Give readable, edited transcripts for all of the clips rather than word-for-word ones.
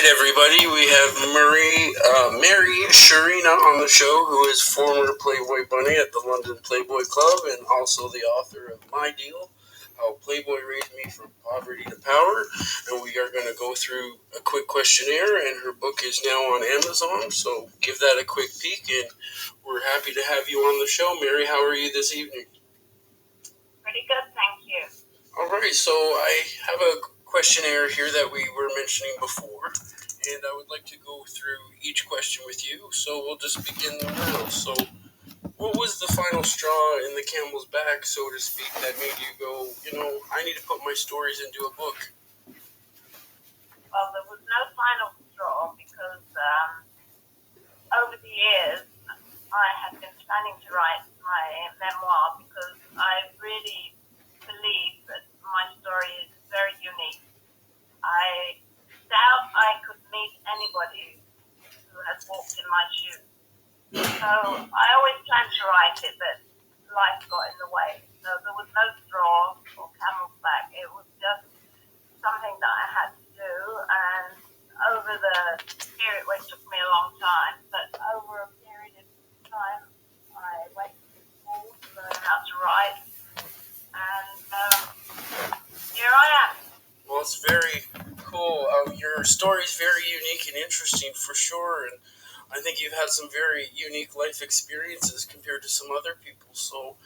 everybody. We have Mary Sharina on the show, who is former Playboy bunny at the London Playboy Club and also the author of My Deal, How Playboy Raised Me from Poverty to Power. And we are going to go through a quick questionnaire, and her book is now on Amazon, so give that a quick peek, and we're happy to have you on the show. Mary, how are you this evening? Pretty good, thank you. All right, so I have a questionnaire here that we were mentioning before, and I would like to go through each question with you. So we'll just begin now. So, what was the final straw in the camel's back, so to speak, that made you go, I need to put my stories into a book? Well, there was no final straw because over the years I have been planning to write my memoir because I really believe that my story is very unique. I doubt I could meet anybody who has walked in my shoes. So I always planned to write it, but life got in the way. So there was no straw or camel's back. It was just something that I had to do. And over the period, which took me a long time, but over a period of time, I went to school to learn how to write. And here I am. Well, it's very cool. Your story is very unique and interesting for sure, and I think you've had some very unique life experiences compared to some other people. So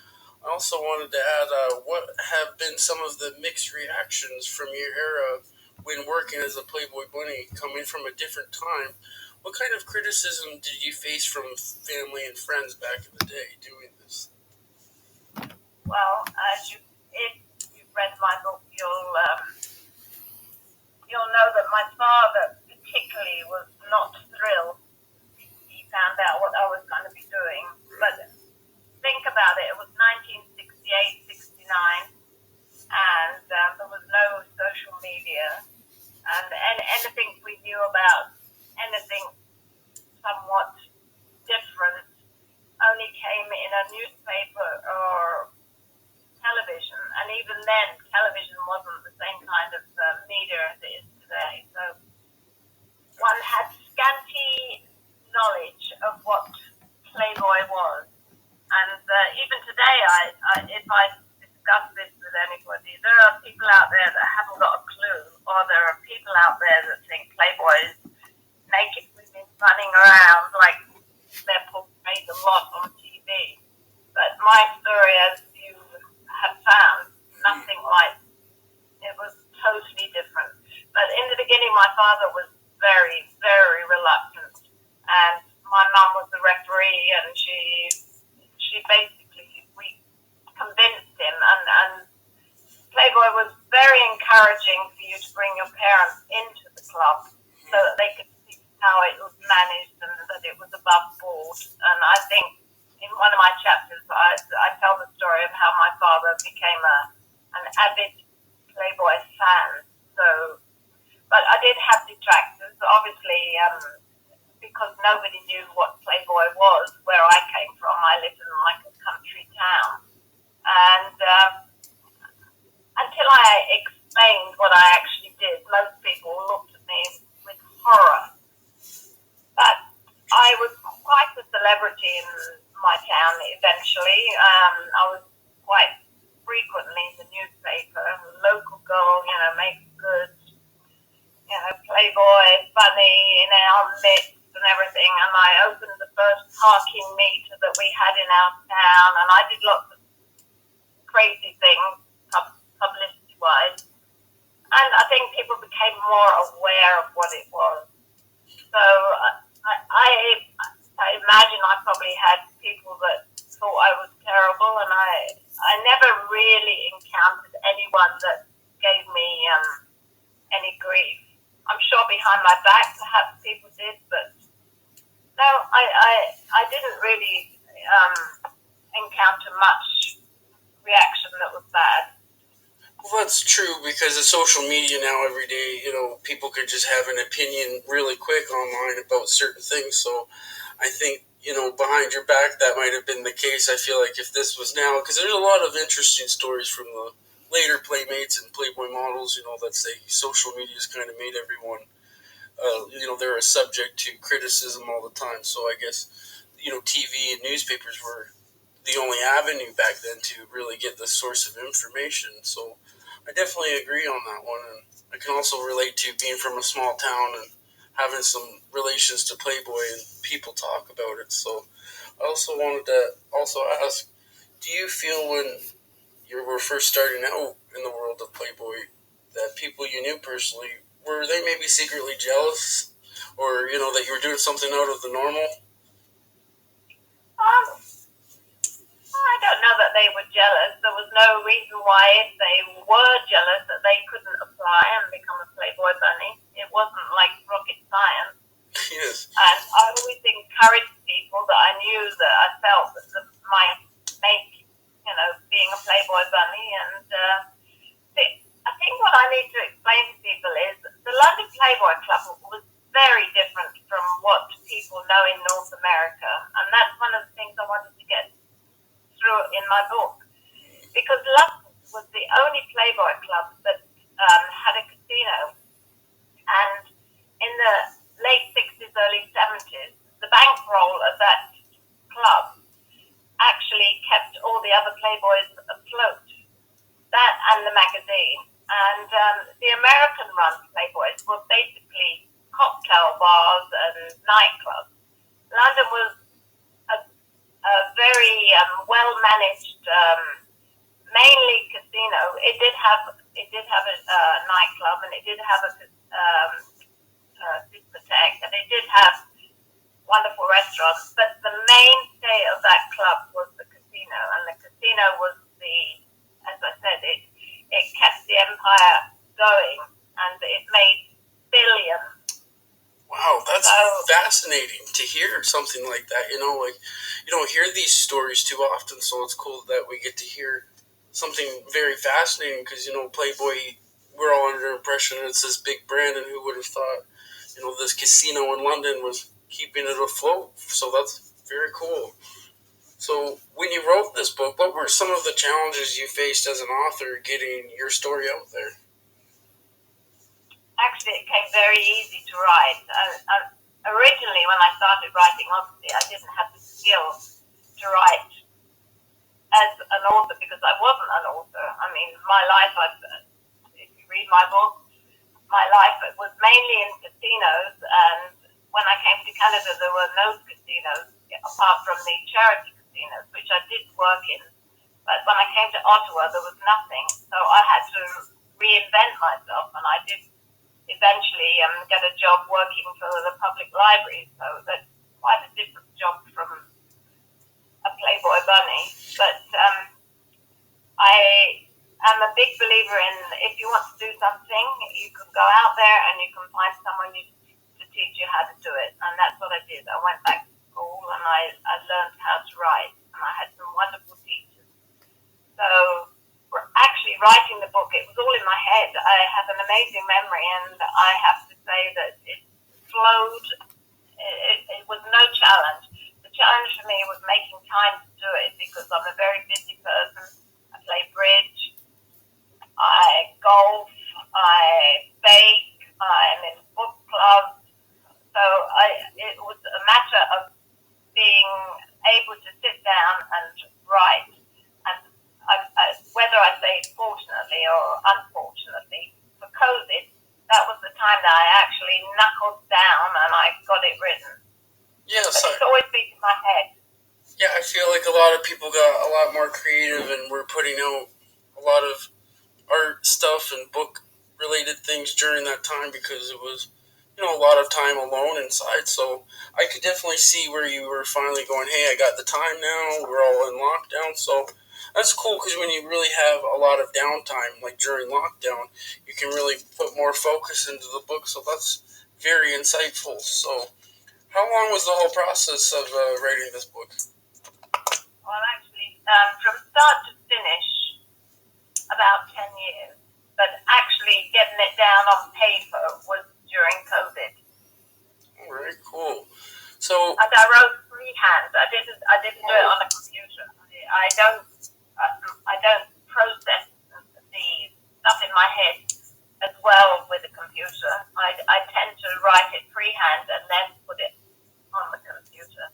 I also wanted to add, what have been some of the mixed reactions from your era when working as a Playboy bunny, coming from a different time? What kind of criticism did you face from family and friends back in the day doing this? Well, if you've read my book, you'll know that my father particularly was not thrilled. He found out what I was going to be doing. But think about it, it was 1968, 69, and there was no social media. And anything we knew about anything somewhat different only came in a newspaper or television, and even then, television wasn't the same kind of media as it is today. So one had scanty knowledge of what Playboy was, and even today, if I discuss this with anybody, there are people out there that haven't got a clue, or there are people out there that think Playboy is naked women running around like they're portrayed a lot on TV. But my story, as you have found, nothing like it was totally different. But in the beginning, my father was very, very reluctant, and my mum was the referee, and she basically we convinced him, and Playboy was very encouraging for you to bring your parents into the club so that they could see how it was managed and that it was above board. And I think in one of my chapters, I tell the story of how my father became an avid Playboy fan. So, but I did have detractors, obviously, because nobody knew what Playboy was where I came from. I lived in like a country town, and until I explained what I actually did, most people looked at me with horror. But I was quite a celebrity in my town eventually. I was quite frequently in the newspaper, local girl, makes good, Playboy, bunny in our midst and everything. And I opened the first parking meter that we had in our town, and I did lots of crazy things, publicity-wise. And I think people became more aware of what it was. So I imagine I probably had people that thought I was terrible, and I never really encountered anyone that gave me any grief. I'm sure behind my back perhaps people did, but no, I didn't really encounter much reaction that was bad. Well, that's true, because of social media now every day, people could just have an opinion really quick online about certain things. So I think, behind your back, that might have been the case. I feel like if this was now, because there's a lot of interesting stories from the later Playmates and Playboy models, that say social media's kind of made everyone they're a subject to criticism all the time. So I guess TV and newspapers were the only avenue back then to really get the source of information. So I definitely agree on that one, and I can also relate to being from a small town and having some relations to Playboy and people talk about it. So I also wanted to also ask, do you feel when you were first starting out in the world of Playboy that people you knew personally were they maybe secretly jealous, or that you were doing something out of the normal? Um, I don't know that they were jealous. There was no reason why, if they were jealous, that they couldn't apply and become a Playboy bunny. It wasn't like rocket science. Yes. And I always encouraged people that I knew that I felt that might make, being a Playboy bunny. And I think what I need to explain to people is the London Playboy Club was very different from what people know in North America. And that's one of the things I wanted to get through in my book. Because London was the only Playboy club that had a casino. And in the late 60s, early 70s, the bankroll of that club actually kept all the other Playboys afloat. That and the magazine. And the American-run Playboys were basically cocktail bars and nightclubs. London was a very well-managed, mainly casino. It did have a nightclub, and it did have a discotheque, and it did have wonderful restaurants. But the mainstay of that club was the casino, and the casino was as I said, it kept the empire going, and it made billions. Wow, that's fascinating to hear something like that. Like you don't hear these stories too often, so it's cool that we get to hear something very fascinating. Because Playboy, we're all under the impression it's this big brand, and who would have thought, this casino in London was keeping it afloat. So that's very cool. So when you wrote this book, what were some of the challenges you faced as an author getting your story out there? Actually, it came very easy to write. Originally, when I started writing, obviously, I didn't have the skill to write as an author because I wasn't an author. I mean, my life, if you read my book, my life was mainly in casinos. And when I came to Canada, there were no casinos apart from the charity casinos, which I did work in. But when I came to Ottawa, there was nothing. So I had to reinvent myself, and I did eventually get a job working for the public library. So that's quite a different job from a Playboy bunny. But I am a big believer in if you want to do something, you can go out there and you can find someone to teach you how to do it. And that's what I did. I went back to school and I learned how to write. And I had some wonderful teachers. So actually writing the book, it was all in my head. I have an amazing memory, and I have to say that it flowed. It was no challenge. The challenge for me was making time to do it because I'm a very busy person. I play bridge, I golf, I bake, I'm in book clubs. So it was a matter of being able to sit down and write. And whether I say fortunately or unfortunately, for COVID, that was the time that I actually knuckled down and I got it written. Yes, but it's always been in my head. Yeah, I feel like a lot of people got a lot more creative and were putting out a lot of art stuff and book related things during that time because it was, a lot of time alone inside. So I could definitely see where you were finally going, hey, I got the time now, we're all in lockdown. So that's cool because when you really have a lot of downtime, like during lockdown, you can really put more focus into the book. So that's very insightful. So how long was the whole process of writing this book? Well, actually, from start to finish, about 10 years. But actually getting it down on paper was during COVID. Very cool. So, and I wrote freehand. I didn't do it on a computer. I don't process the stuff in my head. as well with the computer. I tend to write it freehand and then put it on the computer.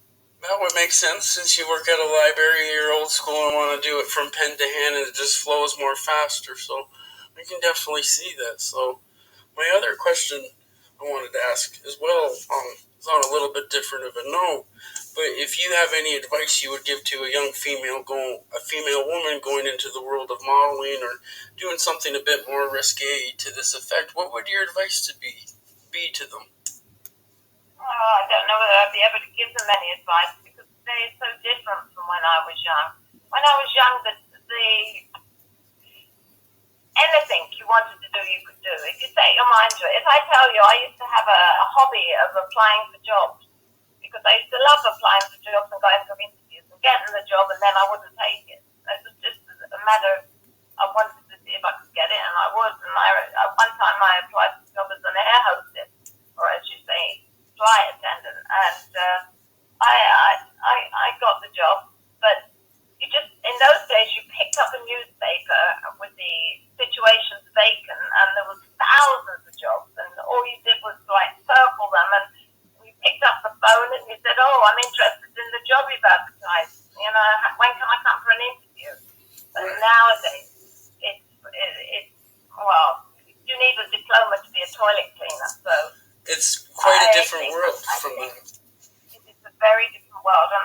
That would make sense since you work at a library, you're old school and want to do it from pen to hand and it just flows more faster. So I can definitely see that. So my other question I wanted to ask as well, it's on a little bit different of a note, but if you have any advice you would give to a young a female woman going into the world of modeling or doing something a bit more risque to this effect, what would your advice be to them? I don't know whether I'd be able to give them any advice because they're so different from when I was young. When I was young, the anything you wanted to do, you could do. If you set your mind to it. If I tell you, I used to have a hobby of applying for jobs because I used to love applying for jobs and going for interviews and getting the job and then I wouldn't take it. It was just a matter of I wanted to see if I could get it and I would. And one time I applied for a job as an air hostess, or as you say, flight attendant, and I got the job, but you just in those days you picked up a newspaper with the situations vacant, and there was thousands of jobs, and all you did was like circle them, and you picked up the phone and you said, "Oh, I'm interested in the job you've advertised. You know, when can I come for an interview?" But nowadays, it's well, you need a diploma to be a toilet cleaner, so It's quite a different world from that. it's a very different world, and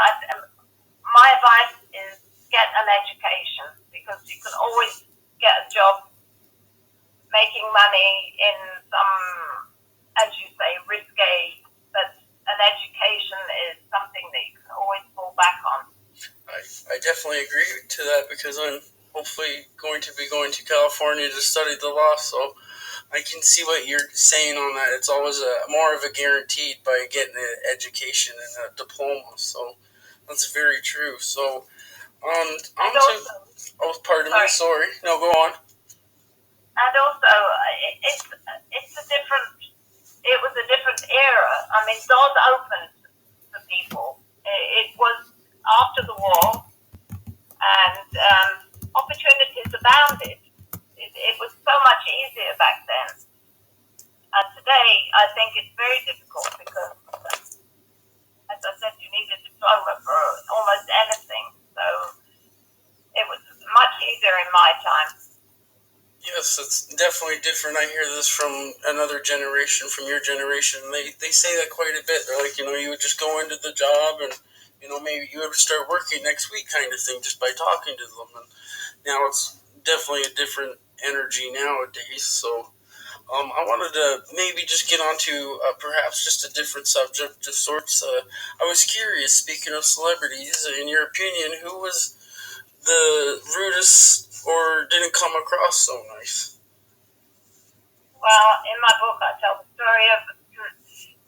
my advice is get an education because you can always get a job making money in some, as you say, risque, but an education is something that you can always fall back on. I definitely agree to that because I'm hopefully going to be going to California to study the law, so I can see what you're saying on that. It's always more of a guaranteed by getting an education and a diploma, so that's very true. So, on And to, also, oh, pardon me, sorry. No, go on. and also, it's a different. It was a different era. I mean, doors opened for people. It was after the war, and opportunities abounded. It was so much easier back then. And today, I think it's very difficult because, as I said, you need a diploma for almost anything. So it was much easier in my time. Yes, it's definitely different. I hear this from another generation, from your generation. They say that quite a bit. They're like, you would just go into the job and, maybe you would start working next week kind of thing just by talking to them. And now it's definitely a different energy nowadays. So I wanted to maybe just get onto perhaps just a different subject of sorts. I was curious, speaking of celebrities, in your opinion, who was the rudest or didn't come across so nice? Well, in my book, I tell the story of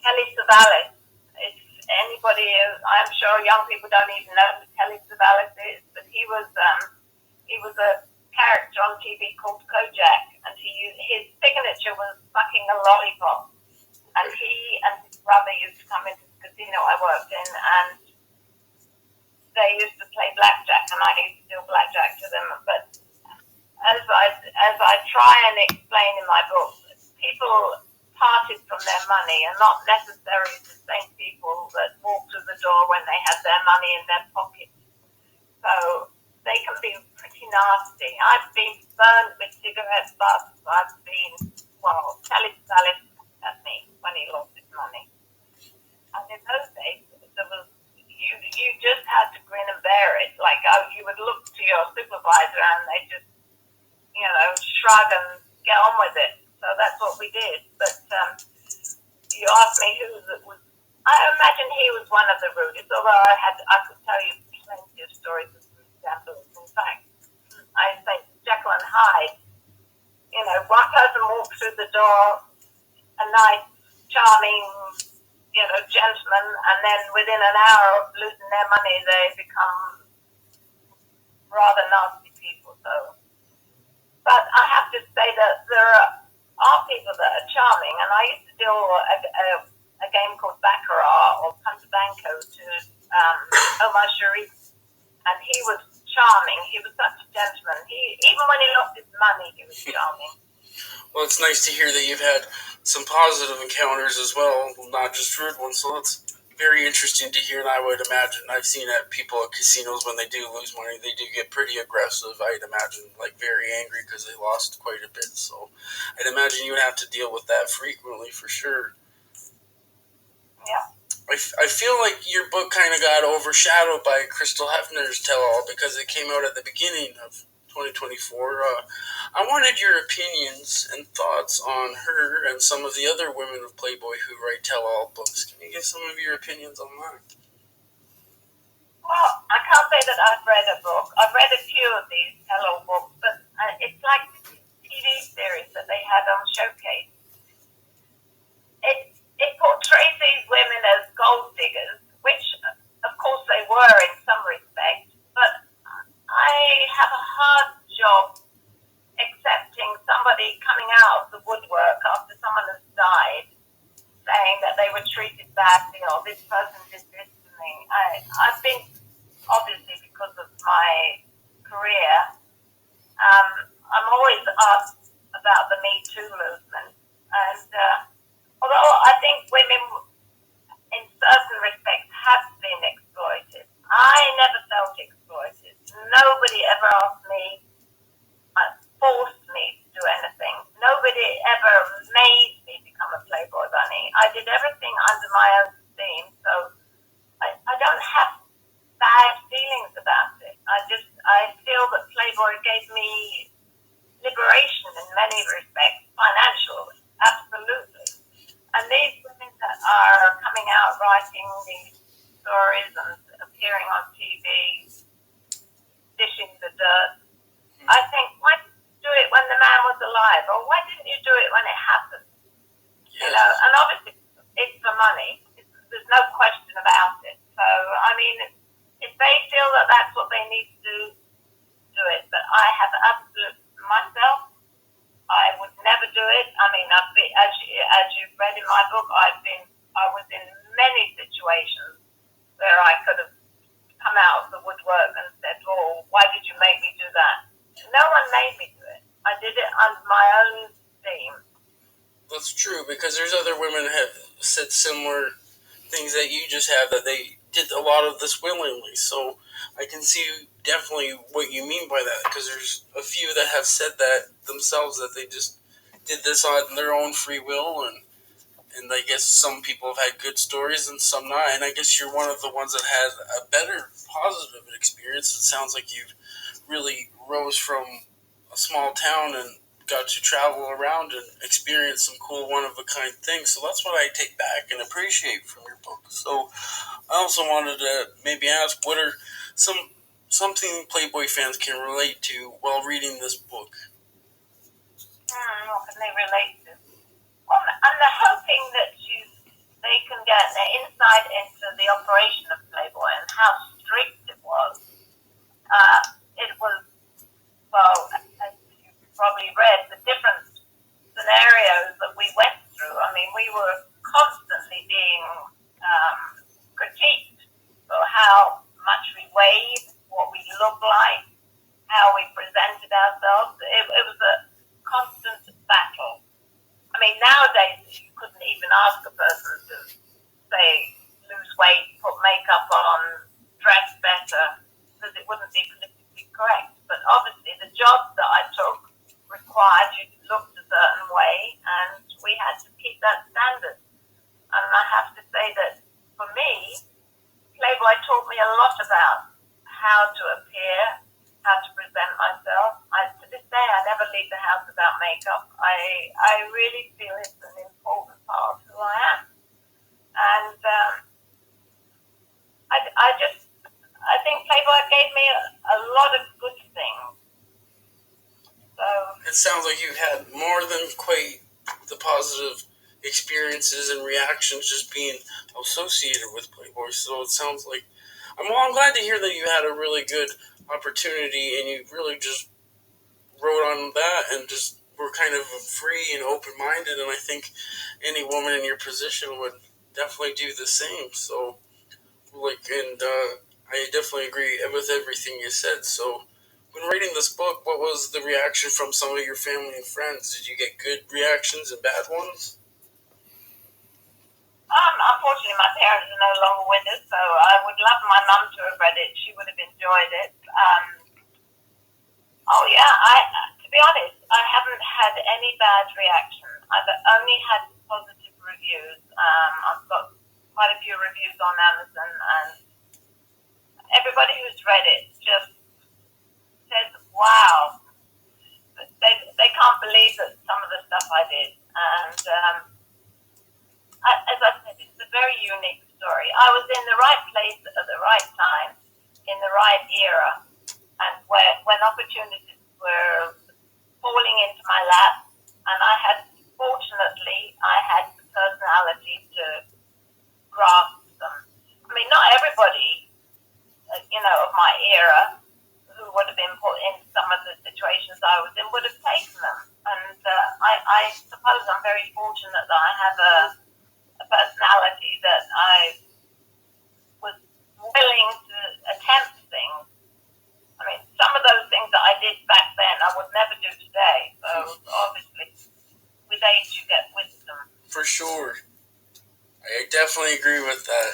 Kelly Savalas. If anybody is, I'm sure young people don't even know who Kelly Savalas is, but he was a character on TV called Kojak, and his signature was sucking a lollipop. And he and his brother used to come into the casino I worked in, and they used to play blackjack, and I used to deal blackjack to them. But as I try and explain in my book, people parted from their money and not necessarily the same people that walked through the door when they had their money in their pocket. So they can be pretty nasty. I've been burned with cigarette butts. I've been, Kelly Salis at me when he lost his money. And in those days, there was you just had to grin and bear it. Like you would look to your supervisor and they just shrug and get on with it. So that's what we did. But you asked me who was. I imagine he was one of the rudest. Although I could tell you plenty of stories of examples. In fact, I think Jekyll and Hyde. One person walks through the door, a nice, charming, gentleman, and then within an hour of losing their money, they become rather nasty people. So. But I have to say that there are people that are charming, and I used to do a game called Baccarat or Punta Banco to Omar Sharif, and he was charming. He was such a gentleman. Even when he lost his money, he was charming. Well, it's nice to hear that you've had some positive encounters as well, not just rude ones. So that's very interesting to hear. And I would imagine I've seen that people at casinos when they do lose money, they do get pretty aggressive. I'd imagine like very angry because they lost quite a bit. So I'd imagine you would have to deal with that frequently for sure. Yeah. I feel like your book kind of got overshadowed by Crystal Hefner's Tell All because it came out at the beginning of 2024. I wanted your opinions and thoughts on her and some of the other women of Playboy who write Tell All books. Can you give some of your opinions on that? Well, I can't say that I've read a book. I've read a few of these Hello books, but it's like the TV series that they had on Showcase. It portrays these women as gold diggers, which of course they were in some respects, but I have a hard job accepting somebody coming out of the woodwork after someone has died, saying that they were treated badly or this person did this to me. I've been, obviously because of my career, I'm always asked about the Me Too movement. And although I think women in certain respects have been exploited, I never felt exploited. Nobody ever asked me, forced me to do anything. Nobody ever made me become a Playboy bunny. I did everything under my own steam, so I don't have bad feelings about it. I feel that Playboy gave me liberation in many respects, financial, absolutely. And these women that are coming out writing these stories and appearing on TV, dishing the dirt, I think, why didn't you do it when the man was alive? Or why didn't you do it when it happened? You know, Yes. and obviously it's for money. There's no question about it. So, I mean, if they feel that that's what they need to do, do it. But I have absolute myself. I would never do it. I mean, I've been, as you've read in my book, I was in many situations where I could have come out of the woodwork and said, "Oh, why did you make me do that?" No one made me do it. I did it under my own steam. That's true because there's other women that have said similar things that you just have that they did a lot of this willingly. So I can see definitely what you mean by that because there's a few that have said that themselves that they just did this on their own free will and I guess some people have had good stories and some not. And I guess you're one of the ones that had a better positive experience. It sounds like you really rose from a small town and got to travel around and experience some cool one of a kind things. So that's what I take back and appreciate from your book. So I also wanted to maybe ask what are something Playboy fans can relate to while reading this book. What can they relate to? Well, I'm hoping that they can get an insight into the operation of Playboy and how strict it was. It was, well, as you probably read, the different scenarios that we went through. I mean, we were constantly being critiqued for how much we weighed, what we looked like, how we presented ourselves. It was a constant battle. I mean, nowadays you couldn't even ask a person to say lose weight, put makeup on, dress better, because it wouldn't be politically correct. But obviously, the jobs that I took required you to look a certain way, and we had to keep that standard. And I have to say that for me, Playboy taught me a lot about how to appear, how to present myself. To this day, I never leave the house without makeup. I really feel it's an important part of who I am. And I think Playboy gave me a lot of good things. So It sounds like you've had more than quite the positive experiences and reactions just being associated with Playboy. So it sounds like I'm glad to hear that you had a really good opportunity and you really just wrote on that and just were kind of free and open minded. And I think any woman in your position would definitely do the same. So, like, and I definitely agree with everything you said. So, When writing this book, what was the reaction from some of your family and friends? Did you get good reactions and bad ones? Unfortunately, my parents are no longer with us, so I would love my mum to have read it. She would have enjoyed it. Oh yeah, to be honest, I haven't had any bad reaction. I've only had positive reviews. I've got quite a few reviews on Amazon, and everybody who's read it just says, "Wow." They can't believe that some of the stuff I did, and as I said, it's a very unique story. I was in the right place at the right time, in the right era, and when opportunities were falling into my lap, and fortunately, I had the personality to grasp them. I mean, not everybody, of my era who would have been put in some of the situations I was in would have taken them. And I suppose I'm very fortunate that I have a personality that I was willing to attempt things. I mean, some of those things that I did back then, I would never do today. So obviously, with age, you get wisdom. For sure. I definitely agree with that.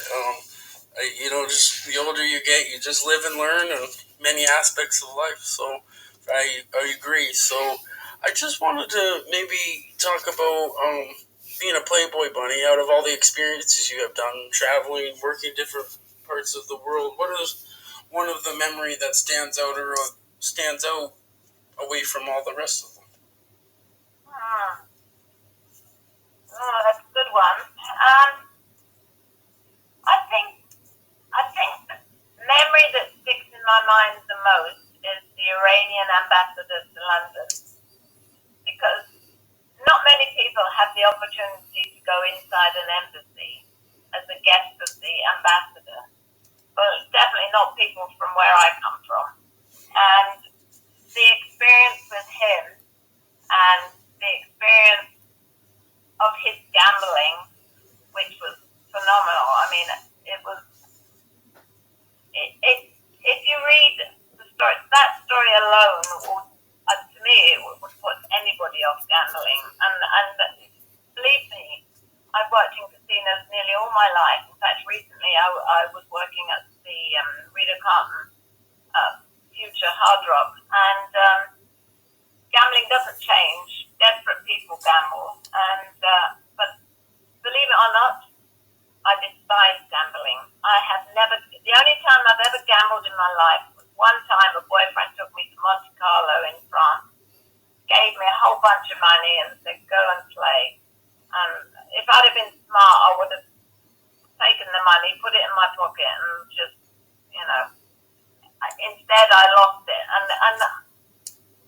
Just the older you get, you just live and learn in many aspects of life. So I agree. So I just wanted to maybe talk about being a Playboy bunny. Out of all the experiences you have done, traveling, working different parts of the world, what is one of the memory that stands out away from all the rest of them? Hmm. Oh, that's a good one. I think the memory that sticks in my mind the most is the Iranian ambassador to London, because not many people have the opportunity to go inside an embassy as a guest of the ambassador. Well, definitely not people from where I come from. And the experience with him and the experience of his gambling, which was phenomenal. I mean, it was if you read the story, that story alone would, to me, it would put anybody off gambling. And believe me, I've worked in casinos nearly all my life. In fact, recently I was working at the Rita Carton Future Hard Rock, and gambling doesn't change. Desperate people gamble, and but believe it or not, I despise gambling. I have never. The only time I've ever gambled in my life was one time a boyfriend took me to Monte Carlo in France, gave me a whole bunch of money, and said, "Go and play." And if I'd have been smart, I would have taken the money, put it in my pocket, and just, you know. Instead, I lost it, and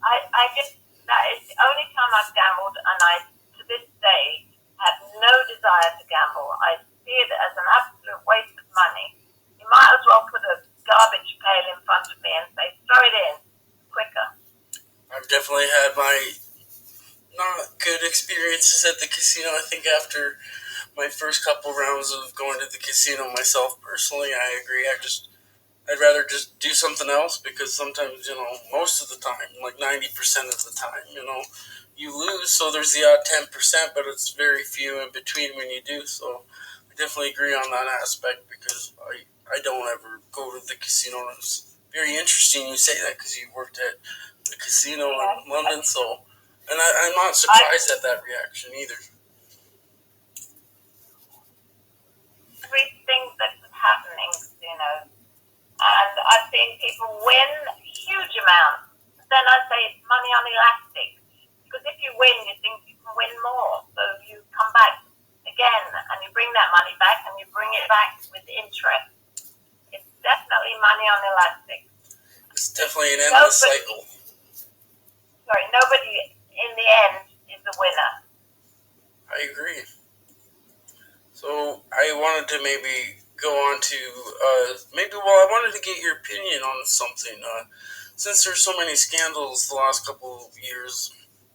I just that is the only time I've gambled, and I to this day have no desire to gamble. I see it as an absolute waste of money. You might as well put a garbage pail in front of me and say, throw it in quicker. I've definitely had my not good experiences at the casino. I think after my first couple rounds of going to the casino myself personally, I agree. I'd rather just do something else because sometimes, most of the time, like 90% of the time, you lose. So there's the odd 10%, but it's very few in between when you do. So I definitely agree on that aspect because I don't ever go to the casino. It's very interesting you say that because you worked at the casino in London. So, and I'm not surprised at that reaction either. Everything that was happening, and I've seen people win huge amounts. Then I say it's money on elastic, because if you win, you think you can win more, so you come back again and you bring that money back and you bring it back with interest. It's definitely money on elastic. It's definitely an endless cycle. Nobody in the end is a winner. I agree. So I wanted to maybe go on to I wanted to get your opinion on something. Since there's so many scandals the last couple of years,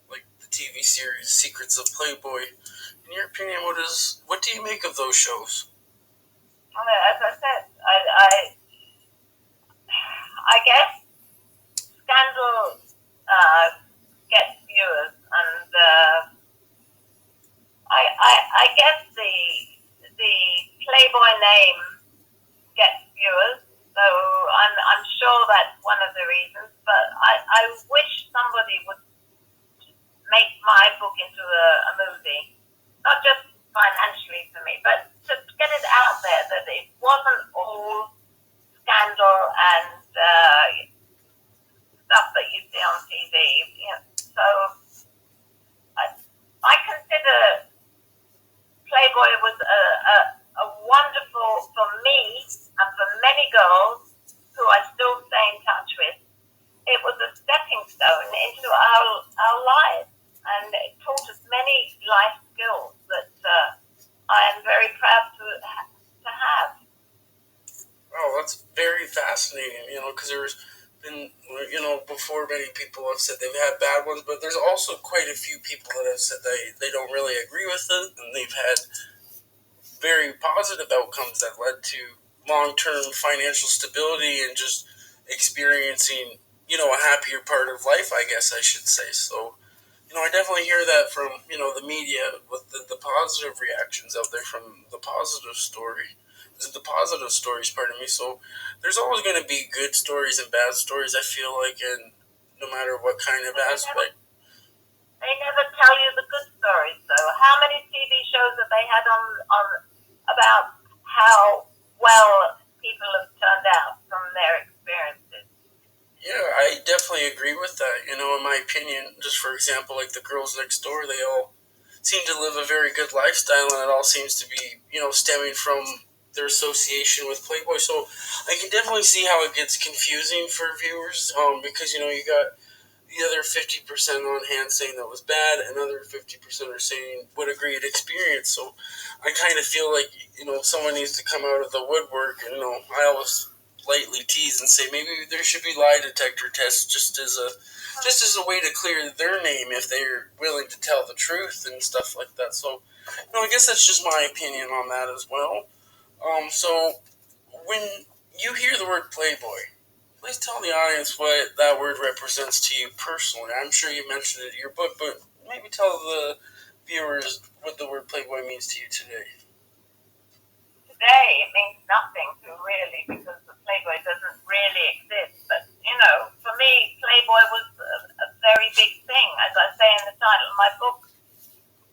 like the TV series Secrets of Playboy. In your opinion, what do you make of those shows? As I said, I guess scandal gets viewers, and I guess the Playboy name gets viewers. So I'm sure that's one of the reasons. But I wish somebody would make my book into a movie, not just financially for me, but to get it out there that it wasn't all scandal and stuff that you see on TV. You know, so I consider Playboy was a wonderful, for me and for many girls who I still stay in touch with, it was a stepping stone into our lives. And it taught us many life skills that I am very proud to have. Oh, that's very fascinating, because there's been, before many people have said they've had bad ones, but there's also quite a few people that have said they don't really agree with it, and they've had very positive outcomes that led to long-term financial stability and just experiencing, a happier part of life, I guess I should say. So, I definitely hear that from, the media with the positive reactions out there from the positive stories, pardon me. So there's always going to be good stories and bad stories, I feel like, and no matter what kind of aspect. They never tell you the good stories, though. How many TV shows have they had on about how well people have turned out from their experiences? Yeah, I definitely agree with that. In my opinion, just for example, like the girls next door, they all seem to live a very good lifestyle, and it all seems to be, stemming from their association with Playboy. So I can definitely see how it gets confusing for viewers, because you got the other 50% on hand saying that was bad, and other 50% are saying what a great experience. So I kind of feel like someone needs to come out of the woodwork, and I always lightly tease and say maybe there should be lie detector tests just as a way to clear their name if they're willing to tell the truth and stuff like that. So I guess that's just my opinion on that as well. So when you hear the word Playboy, please tell the audience what that word represents to you personally. I'm sure you mentioned it in your book, but maybe tell the viewers what the word Playboy means to you today. Today, it means nothing really because the Playboy doesn't really exist. But, for me, Playboy was a very big thing. As I say in the title of my book,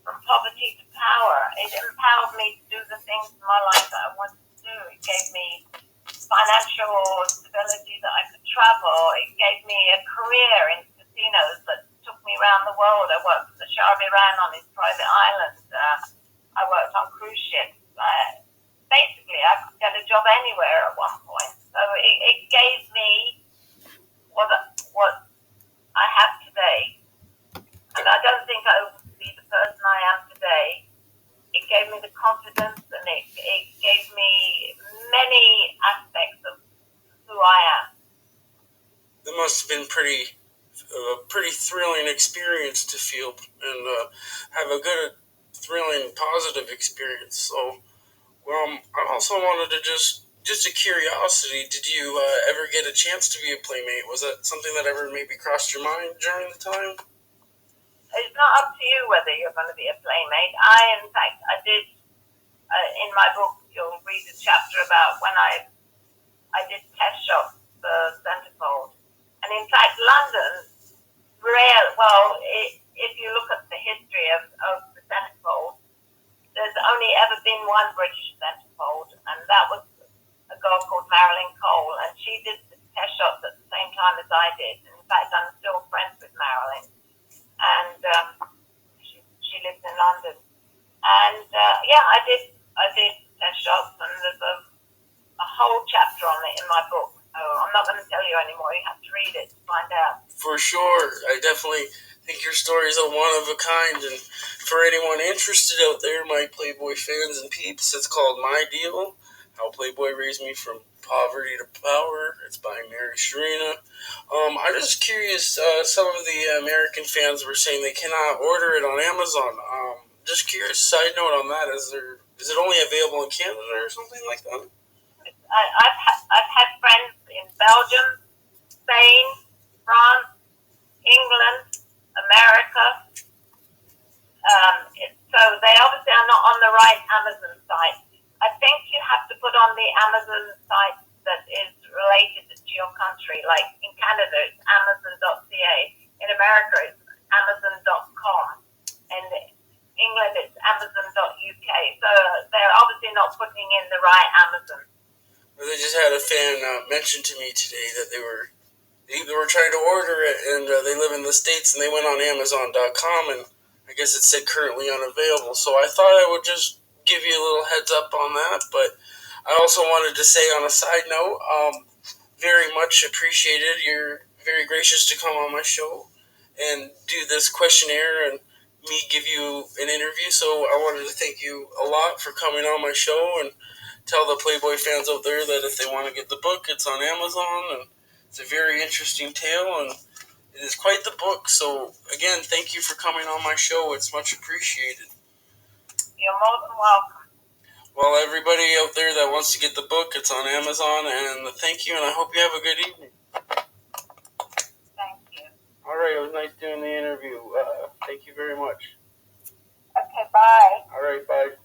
From Poverty to Power, it empowered me to do the things in my life that I wanted to do. It gave me financial stability that I could travel. It gave me a career in casinos that took me around the world. I worked for the Shah of Iran on his private island. I worked on cruise ships. Basically, I could get a job anywhere at one point. So it gave me what I have today. And I don't think I would be the person I am today. It gave me the confidence, and it gave me many aspects of who I am. It must have been a pretty thrilling experience to feel and have a good, thrilling, positive experience. So, I also wanted to just a curiosity. Did you ever get a chance to be a playmate? Was that something that ever maybe crossed your mind during the time? It's not up to you whether you're going to be a playmate. In fact, I did. In my book, you'll read a chapter about when I did test shots for Centerfold. And in fact, London, if you look at the history of the Centerfold, there's only ever been one British Centerfold, and that was a girl called Marilyn Cole, and she did the test shots at the same time as I did. In fact, I'm still friends with Marilyn, and she lives in London. And I did test shots, and there's a whole chapter on it in my book. So I'm not going to tell you anymore. You have to read it to find out. For sure. I definitely think your story is a one of a kind. And for anyone interested out there, my Playboy fans and peeps, it's called My Deal, How Playboy Raised Me from Poverty to Power. It's by Sharina. I'm just curious, some of the American fans were saying they cannot order it on Amazon. Just curious, side note on that, is it only available in Canada or something like that? I've had friends in Belgium, Spain, France, England, America. So they obviously are not on the right Amazon site. I think you have to put on the Amazon site that is related to your country. Like in Canada, it's Amazon.ca. In America, it's Amazon.com. And England, it's Amazon.uk. So they're obviously not putting in the right Amazon. They just had a fan mention to me today that they were trying to order it, and they live in the States, and they went on Amazon.com, and I guess it said currently unavailable. So I thought I would just give you a little heads up on that. But I also wanted to say on a side note, very much appreciated. You're very gracious to come on my show and do this questionnaire and me give you an interview. So I wanted to thank you a lot for coming on my show and tell the Playboy fans out there that if they want to get the book, it's on Amazon, and it's a very interesting tale, and it is quite the book. So again, thank you for coming on my show. It's much appreciated. You're more than welcome. Well, everybody out there that wants to get the book, it's on Amazon, and thank you, and I hope you have a good evening. Thank you. All right, it was nice doing the interview. Thank you very much. Okay, bye. All right, bye.